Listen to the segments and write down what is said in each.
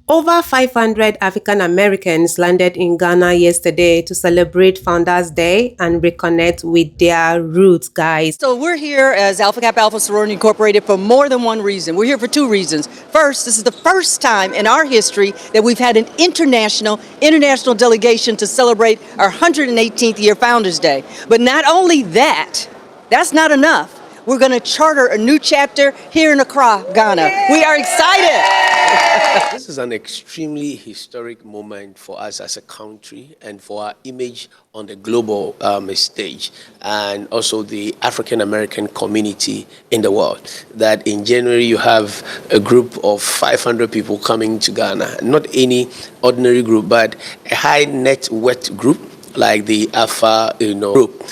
Over 500 African Americans landed in Ghana yesterday to celebrate Founders Day and reconnect with their roots, guys. So we're here as Alpha Kappa Alpha Sorority Incorporated for more than one reason. We're here for two reasons. First, this is the first time in our history that we've had an international delegation to celebrate our 118th year Founders Day. But not only that, that's not enough. We're going to charter a new chapter here in Accra, Ghana. We are excited. This is an extremely historic moment for us as a country and for our image on the global stage, and also the African American community in the world. That in January you have a group of 500 people coming to Ghana, not any ordinary group, but a high net worth group like the Alpha group.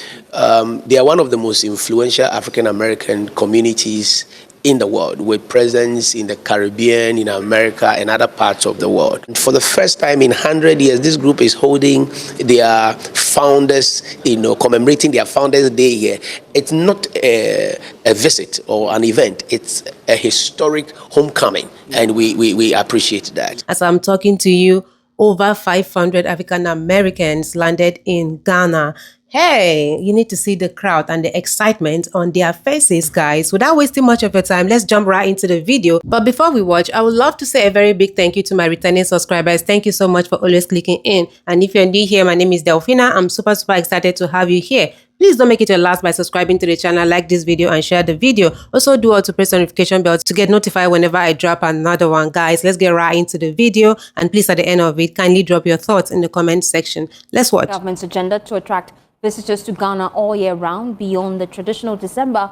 They are one of the most influential African American communities in the world, with presence in the Caribbean, in America, and other parts of the world. For the first time in 100 years, this group is holding their founders, commemorating their Founders Day here. It's not a visit or an event, it's a historic homecoming, and we appreciate that. As I'm talking to you, over 500 African Americans landed in Ghana. Hey, you need to see the crowd and the excitement on their faces, guys. Without wasting much of your time, let's jump right into the video. But before we watch, I would love to say a very big thank you to my returning subscribers. Thank you so much for always clicking in. And if you're new here, my name is Delphina. I'm super excited to have you here. Please don't make it your last by subscribing to the channel, like this video and share the video. Also do all to press the notification bell to get notified whenever I drop another one. Guys, let's get right into the video, and please at the end of it, kindly drop your thoughts in the comment section. Let's watch. Government's agenda to attract visitors to Ghana all year round beyond the traditional December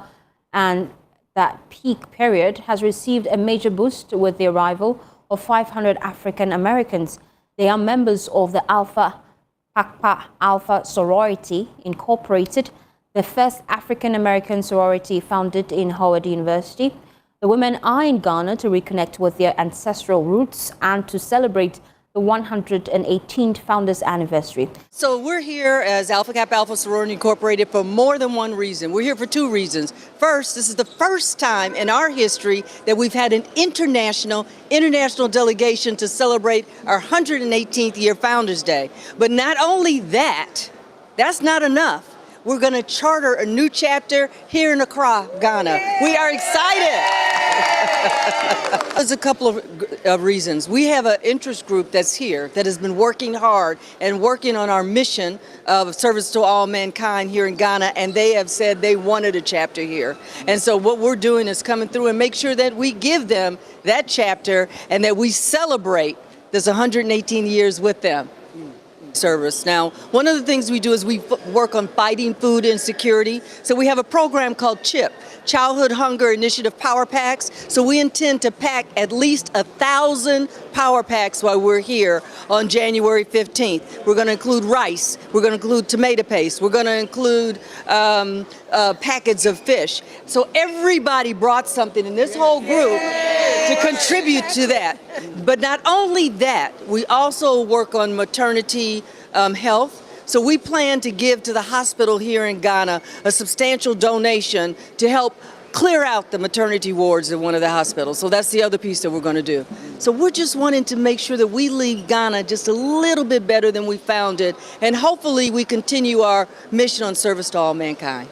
and that peak period has received a major boost with the arrival of 500 African Americans. They are members of the Alpha Kappa Alpha Sorority Incorporated, the first African American sorority founded in Howard University. The women are in Ghana to reconnect with their ancestral roots and to celebrate the 118th Founders Anniversary. So we're here as Alpha Kappa Alpha Sorority Incorporated for more than one reason. We're here for two reasons. First, this is the first time in our history that we've had an international delegation to celebrate our 118th year Founders Day. But not only that, that's not enough. We're going to charter a new chapter here in Accra, Ghana. We are excited. There's a couple of reasons. We have an interest group that's here that has been working hard and working on our mission of service to all mankind here in Ghana, and they have said they wanted a chapter here. And so what we're doing is coming through and make sure that we give them that chapter and that we celebrate this 118 years with them. Service. Now, one of the things we do is we work on fighting food insecurity. So we have a program called CHIP, Childhood Hunger Initiative Power Packs. So we intend to pack at least 1,000 power packs while we're here on January 15th. We're going to include rice. We're going to include tomato paste. We're going to include packets of fish. So everybody brought something in this whole group to contribute to that. But not only that, we also work on maternity health. So we plan to give to the hospital here in Ghana a substantial donation to help clear out the maternity wards at one of the hospitals. So that's the other piece that we're going to do. So we're just wanting to make sure that we leave Ghana just a little bit better than we found it, and hopefully we continue our mission on service to all mankind.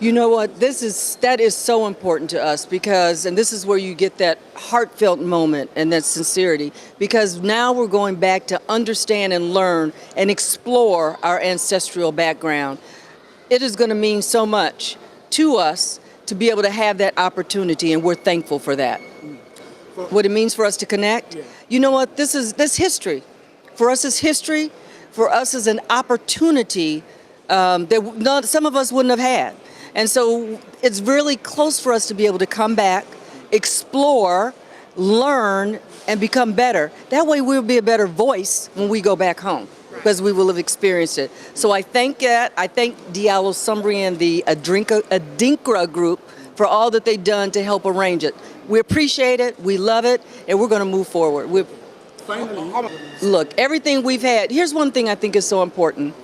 You know what, that is so important to us because, and this is where you get that heartfelt moment and that sincerity, because now we're going back to understand and learn and explore our ancestral background. It is going to mean so much to us to be able to have that opportunity, and we're thankful for that. What it means for us to connect, you know what, this history. For us it's history, for us is an opportunity that some of us wouldn't have had. And so it's really close for us to be able to come back, explore, learn, and become better. That way we'll be a better voice when we go back home, because we will have experienced it. So I thank Diallo Sumbri and the Adinkra group for all that they've done to help arrange it. We appreciate it, we love it, and we're going to move forward. Look, everything we've had, here's one thing I think is so important.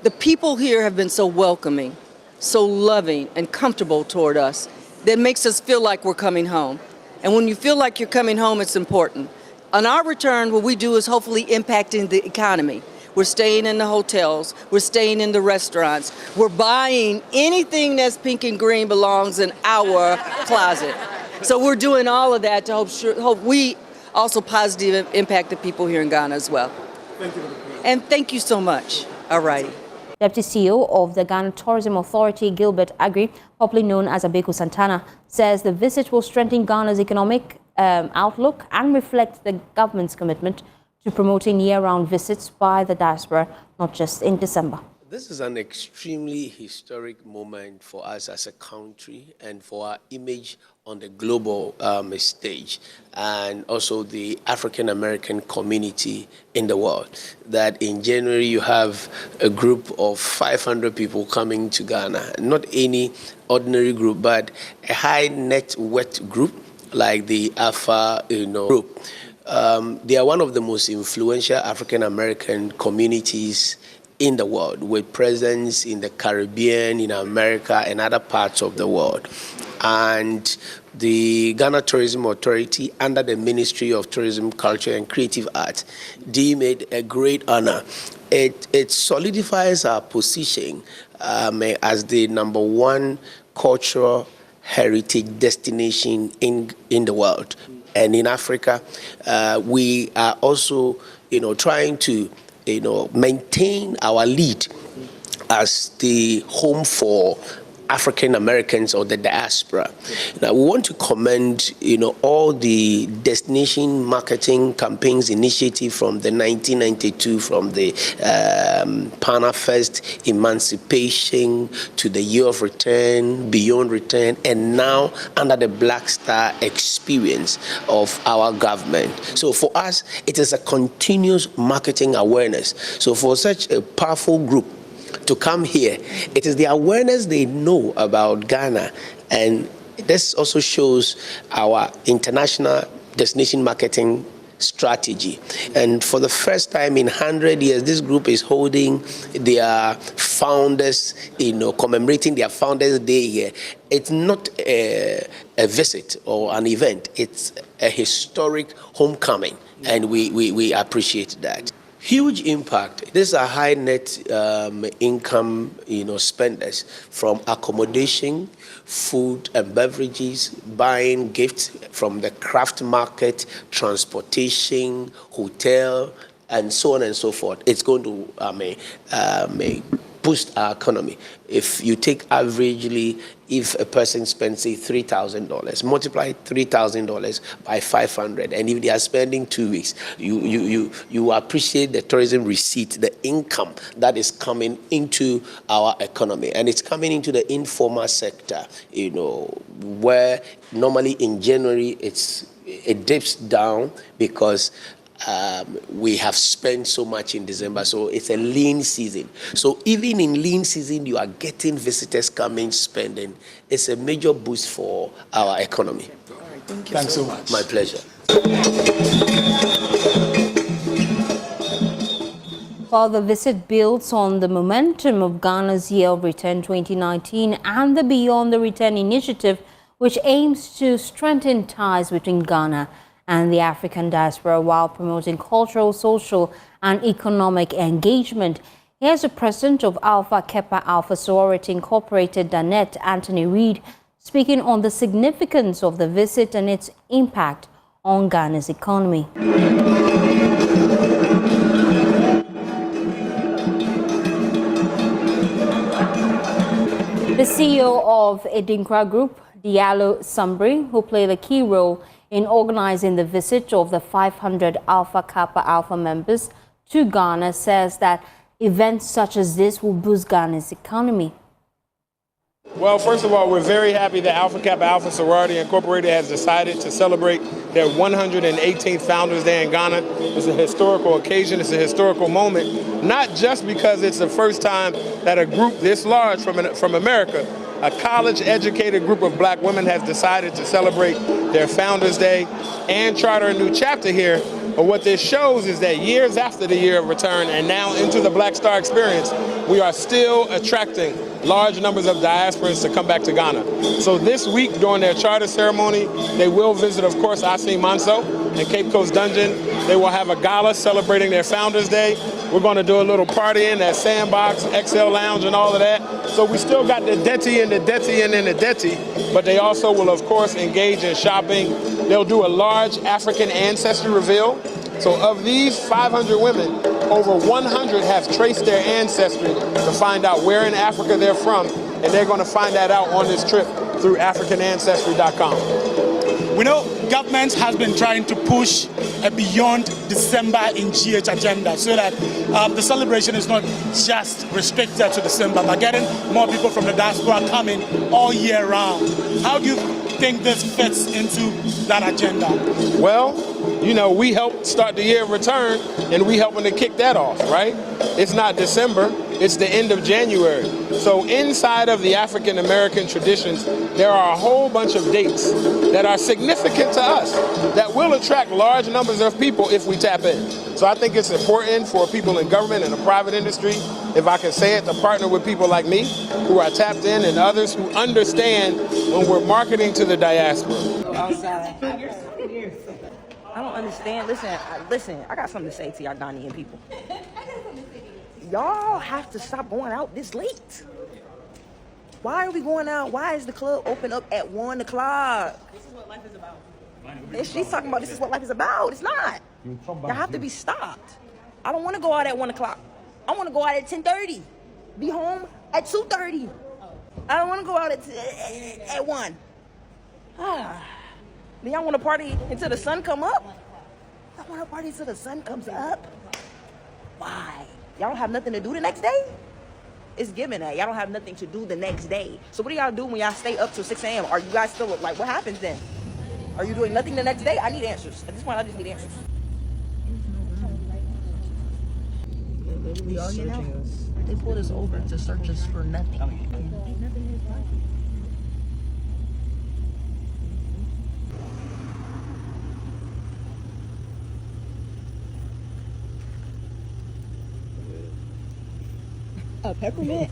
The people here have been so welcoming, so loving and comfortable toward us, that makes us feel like we're coming home. And when you feel like you're coming home, it's important. On our return, what we do is hopefully impacting the economy. We're staying in the hotels. We're staying in the restaurants. We're buying anything that's pink and green belongs in our closet. So we're doing all of that to hope we also positively impact the people here in Ghana as well. Thank you. And thank you so much. All righty. Deputy CEO of the Ghana Tourism Authority, Gilbert Agri, popularly known as Abeku Santana, says the visit will strengthen Ghana's economic outlook and reflect the government's commitment to promoting year-round visits by the diaspora, not just in December. This is an extremely historic moment for us as a country and for our image on the global stage, and also the African American community in the world. That in January you have a group of 500 people coming to Ghana, not any ordinary group, but a high net worth group like the Alpha group. They are one of the most influential African American communities in the world, with presence in the Caribbean, in America, and other parts of the world. And the Ghana Tourism Authority, under the Ministry of Tourism, Culture, and Creative Arts, deem it a great honor. It solidifies our position as the #1 cultural heritage destination in the world. And in Africa, we are also, trying to, maintain our lead as the home for African Americans or the diaspora. Now, we want to commend, all the destination marketing campaigns initiative from the 1992, from the Pana First Emancipation to the Year of Return, Beyond Return, and now under the Black Star experience of our government. So for us, it is a continuous marketing awareness. So for such a powerful group to come here, it is the awareness they know about Ghana, and this also shows our international destination marketing strategy. And for the first time in 100 years, this group is holding their founders, commemorating their Founders Day here. It's not a visit or an event, it's a historic homecoming, and we appreciate that. Huge impact. These are high net income, spenders, from accommodation, food and beverages, buying gifts from the craft market, transportation, hotel, and so on and so forth. It's going to boost our economy. If you take averagely, if a person spends, say, $3,000, multiply $3,000 by 500, and if they are spending 2 weeks, you appreciate the tourism receipt, the income that is coming into our economy, and it's coming into the informal sector, where normally in January it dips down because we have spent so much in December, so it's a lean season. So even in lean season, you are getting visitors coming, spending. It's a major boost for our economy. All right, thank you. Thanks so much. My pleasure. While the visit builds on the momentum of Ghana's Year of Return 2019 and the Beyond the Return initiative, which aims to strengthen ties between Ghana and the African diaspora while promoting cultural, social, and economic engagement. Here's the president of Alpha Kappa Alpha Sorority Incorporated, Danette Anthony Reed, speaking on the significance of the visit and its impact on Ghana's economy. The CEO of Edinkra Group, Diallo Sambri, who played a key role in organizing the visit of the 500 Alpha Kappa Alpha members to Ghana, says that events such as this will boost Ghana's economy. Well, first of all, we're very happy that Alpha Kappa Alpha Sorority Incorporated has decided to celebrate their 118th Founders Day in Ghana. It's a historical occasion. It's a historical moment, not just because it's the first time that a group this large from America, a college-educated group of black women, has decided to celebrate their Founders Day and charter a new chapter here. But what this shows is that years after the Year of Return and now into the Black Star experience, we are still attracting large numbers of diasporans to come back to Ghana. So this week during their charter ceremony, they will visit, of course, Asi Manso and Cape Coast Dungeon. They will have a gala celebrating their Founders Day. We're going to do a little party in that Sandbox, XL Lounge and all of that. So we still got the Detti and the Detti and then the Detti, but they also will, of course, engage in shopping. They'll do a large African ancestry reveal. So of these 500 women, over 100 have traced their ancestry to find out where in Africa they're from, and they're going to find that out on this trip through AfricanAncestry.com. We know government has been trying to push a beyond December in GH agenda so that the celebration is not just restricted to December, but getting more people from the diaspora coming all year round. How do you think this fits into that agenda? Well, you know, we helped start the year of return, and we helping to kick that off, right? It's not December, it's the end of January. So inside of the African American traditions, there are a whole bunch of dates that are significant to us that will attract large numbers of people if we tap in. So I think it's important for people in government and the private industry, if I can say it, to partner with people like me who are tapped in and others who understand when we're marketing to the diaspora. Outside. I don't understand. Listen, I got something to say to y'all Ghanaian people. Y'all have to stop going out this late. Why are we going out? Why is the club open up at 1 o'clock? This is what life is about. And she's talking about this is what life is about. It's not. Y'all have to be stopped. I don't want to go out at 1 o'clock. I want to go out at 10:30. Be home at 2:30. I don't want to go out at 1. Then y'all want to party until the sun come up? I want to party until the sun comes up. Why? Y'all don't have nothing to do the next day? It's given that. Y'all don't have nothing to do the next day. So what do y'all do when y'all stay up till 6 a.m.? Are you guys still, like, what happens then? Are you doing nothing the next day? I need answers. At this point, I just need answers. They are searching us. They pulled us over to search us for nothing. A peppermint?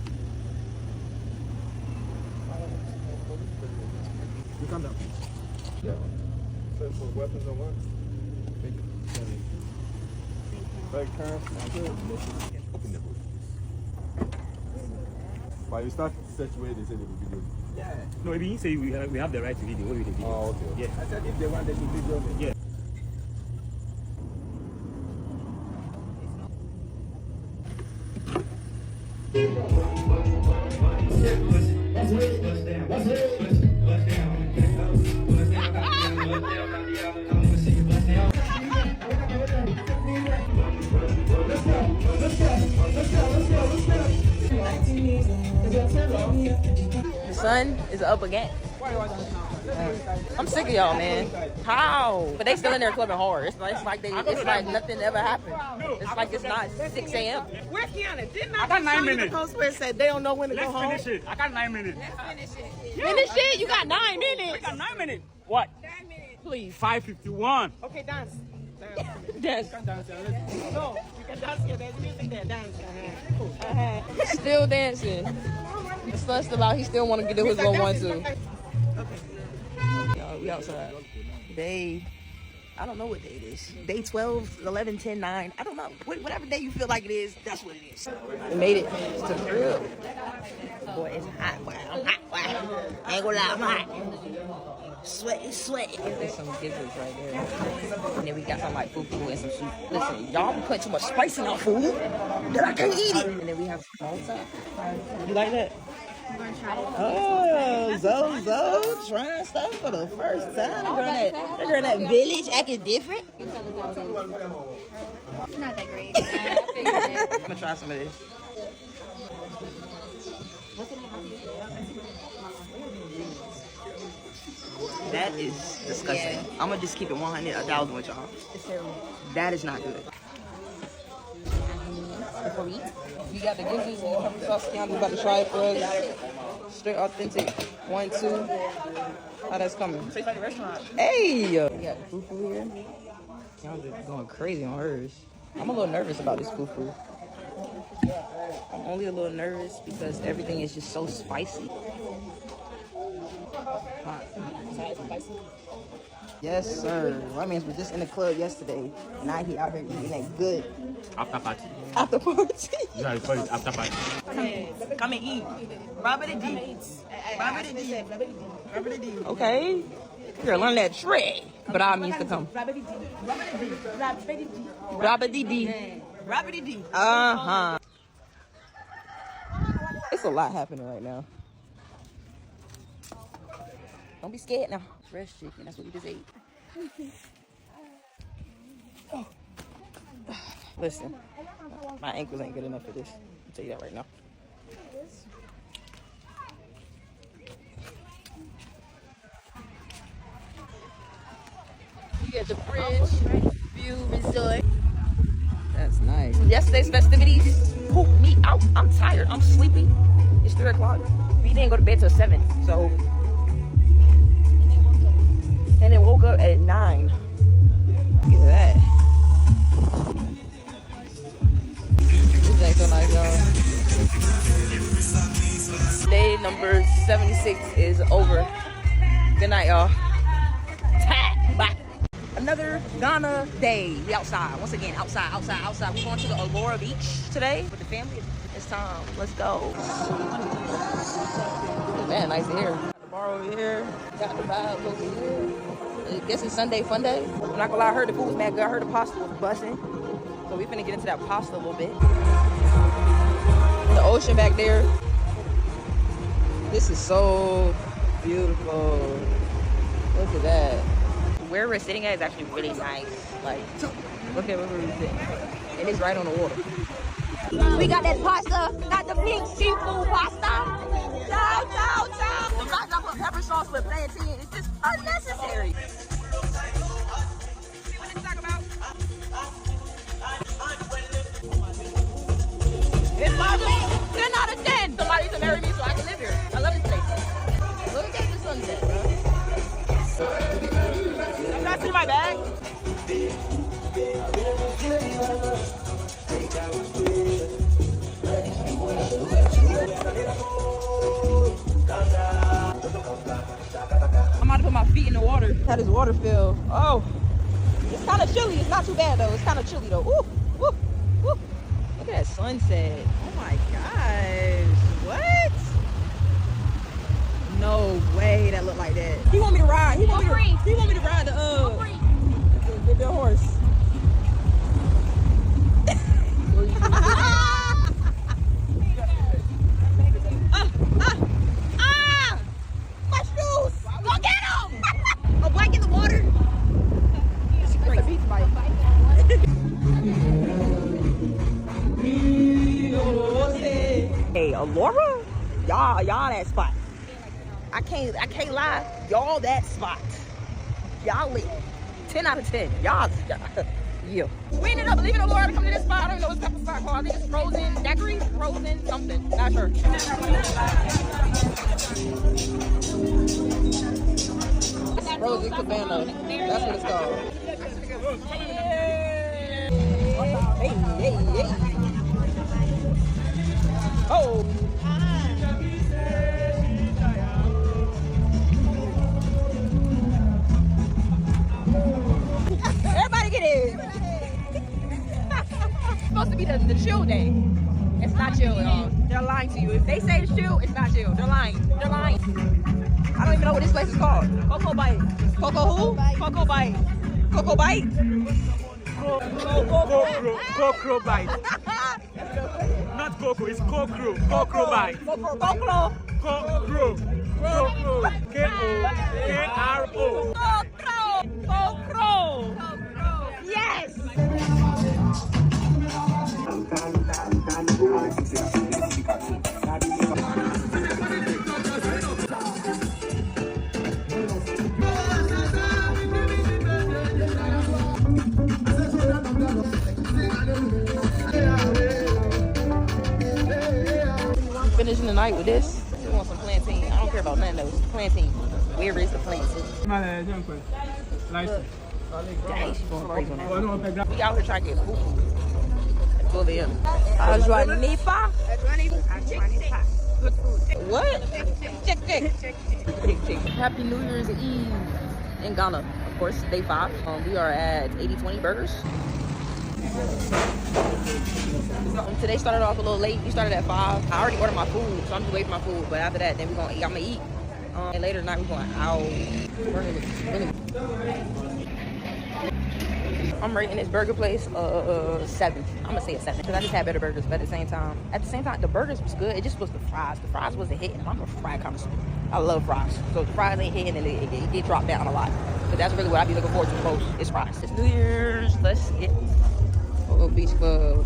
You come down. Yeah. So for weapons or what? Like currency. Open the hood. But you start such way they say they will video. Yeah. No, if you say we have the right to video, what will they video? Oh, okay. Yeah. I said if they want they should video me. Yeah. The sun is up again. I'm sick of y'all, man. How? But they still in there clubbing hard. It's like nothing ever happened. It's like it's not 6 a.m. Where's Kiana? Didn't I got 9 minutes. The post where it said they don't know when to go home? Let's finish it. I got 9 minutes. Finish it? You got 9 minutes. I got 9 minutes. What? 9 minutes. Please. 5:51. Okay, dance. Dance. No, you can dance here. There's music there. Dance. Still dancing. It's fussed about. He still want to get his little one too. Y'all, we outside. Day, I don't know what day it is. Day 12, 11, 10, 9. I don't know. Whatever day you feel like it is, that's what it is. We made it to the crib. Boy, it's hot. Boy, I'm hot. Boy. I ain't gonna lie, I'm hot. Sweaty. There's some gizzards right there. And then we got some like fufu and some soup. Listen, y'all be putting too much spice in our food that I can't eat it. And then we have salsa. You like that? Oh, Zoe, trying stuff for the first time. They're in that village acting different. It's not that great. I'm gonna try some of this. That is disgusting. I'm gonna just keep it 100,000 with y'all. That is not good. Before we eat, we got the gizzards and the pepper sauce. Keanu's about to try it for us. Straight authentic. 1, 2. How that's coming? Tastes like a restaurant. Hey! We got fufu here. Keanu's going crazy on hers. I'm a little nervous about this fufu. I'm only a little nervous because everything is just so spicy. Yes, sir. My man was just in the club yesterday, and now he out here eating that good After party. after party. Yeah, you call it after party. Come and eat. Robert D. Robert D. Robert D. Okay. You're learn that trick. But I'm used to come. Robert D. Robert D. Robert D. Uh-huh. It's a lot happening right now. Don't be scared now. Fresh chicken, that's what we just ate. Listen, my ankles ain't good enough for this. I'll tell you that right now. We at the Bridge View Resort. That's nice. Yesterday's festivities pooped me out. I'm tired. I'm sleepy. It's 3 o'clock. We didn't go to bed till 7. So, and then woke up at 9. Look at that. This ain't so nice, y'all. Day number 76 is over. Good night, y'all. Bye. Another Ghana day. We outside. Once again, outside. We're going to the Alora Beach today with the family. It's time. Let's go. Man, nice here. Got the bar over here. Got the vibes over here. I guess it's Sunday fun day. I'm not gonna lie, I heard the food was mad good. I heard the pasta was busting. So we finna get into that pasta a little bit. The ocean back there. This is so beautiful. Look at that. Where we're sitting at is actually really nice. Like, look at where we're sitting. And it's right on the water. We got that pasta, got the pink seafood pasta. Chow. The fact I put pepper sauce with plantain, it's just unnecessary. See what they talk about? It's lovely. 10 out of 10. Somebody to marry me so I can live here. I love this place. Look at the sunset, bro. Can I see my bag? I'm about to put my feet in the water. How does water feel? Oh, it's kind of chilly. It's not too bad though. It's kind of chilly though. Ooh. Look at that sunset. Oh my gosh. What? No way that looked like that. He want me to ride. He want me to ride the horse. My shoes! Go get them! A bike in the water. It's crazy. Beach bike. Hey, Alora? Y'all that spot. I can't lie. Y'all that spot. Y'all lit. 10 out of 10. Y'all. Yeah. We ended up leaving Alora to come to this spot. I don't know what's the spot called. I think it's Frozen Daiquiri? Frozen something. Not sure. Frozen Cabana. That's what it's called. Hey. Oh. Everybody get in. It's supposed to be the chill day. It's not chill at all. They're lying to you. If they say it's chill, it's not chill. They're lying. I don't even know what this place is called. Cocoa Bite. Cocoa who? Cocoa Bite. Cocoa Bite? Cocoa bite. Not cocoa, it's cocoa. Cocoa bite. Cocoa. Cocoa. K-O-K-R-O. Cocoa. Yes. Finishing the night with this. We want some plantain. I don't care about nothing else. Plantain. Where is the plantain? Dang, she's going crazy on that. We out here trying to get food. 12 a.m. Ajwanipa? What? Check. Happy New Year's Eve in Ghana. Of course, day 5. We are at 8020 Burgers. Today started off a little late. We started at 5. I already ordered my food, so I'm just waiting for my food. But after that, then we're gonna eat. I'm gonna eat. And later tonight we're going out. I'm rating this burger place 7. I'm gonna say a 7 because I just had better burgers. But at the same time, the burgers was good. It just was the fries. The fries wasn't hitting. I'm a fry connoisseur. I love fries. So if the fries ain't hitting, and it get dropped down a lot. But that's really what I be looking forward to the most. Is fries. It's New Year's. Let's get Ogo Beach Club.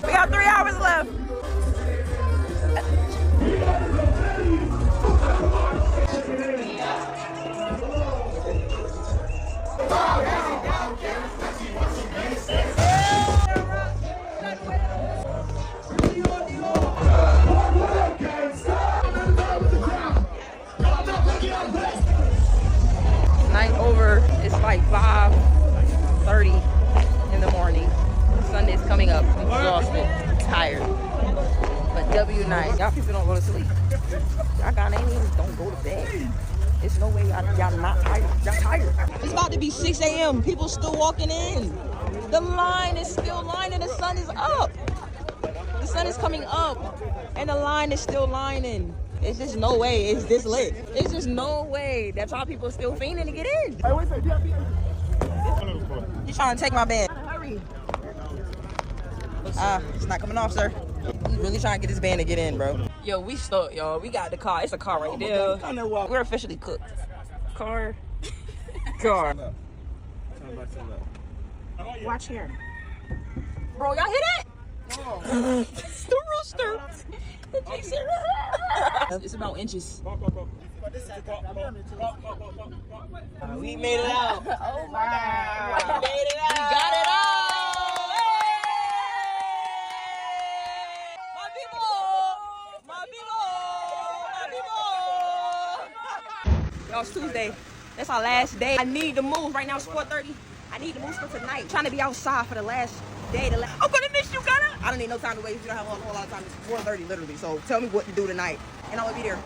We got 3 hours left. Night over. It's like 5:30 in the morning. The sun is coming up. I'm exhausted, tired. But W night. Y'all people don't go to sleep. Y'all Ghanaians don't go to bed. There's no way y'all not tired. Y'all tired. It's about to be 6 a.m. People still walking in. The line is still lining. The sun is up. The sun is coming up, and the line is still lining. It's just no way it's this lit. It's just no way that y'all people still fiending to get in. You trying to take my band? Hurry. It's not coming off, sir. He's really trying to get this band to get in, bro. Yo, we stuck, y'all. We got the car. It's a car right there. We're officially cooked. Car. Watch here. Bro, y'all hear that? It's the rooster. It's about inches. We made it out. Oh my God. We made it out. We got it out. Y'all, it's Tuesday. That's our last day. I need to move. Right now it's 4:30. I need to move for tonight. I'm trying to be outside for the last day. I'm gonna miss you, Ghana. I don't need no time to wait. You don't have a whole lot of time. It's 4:30 literally. So tell me what to do tonight, and I will be there.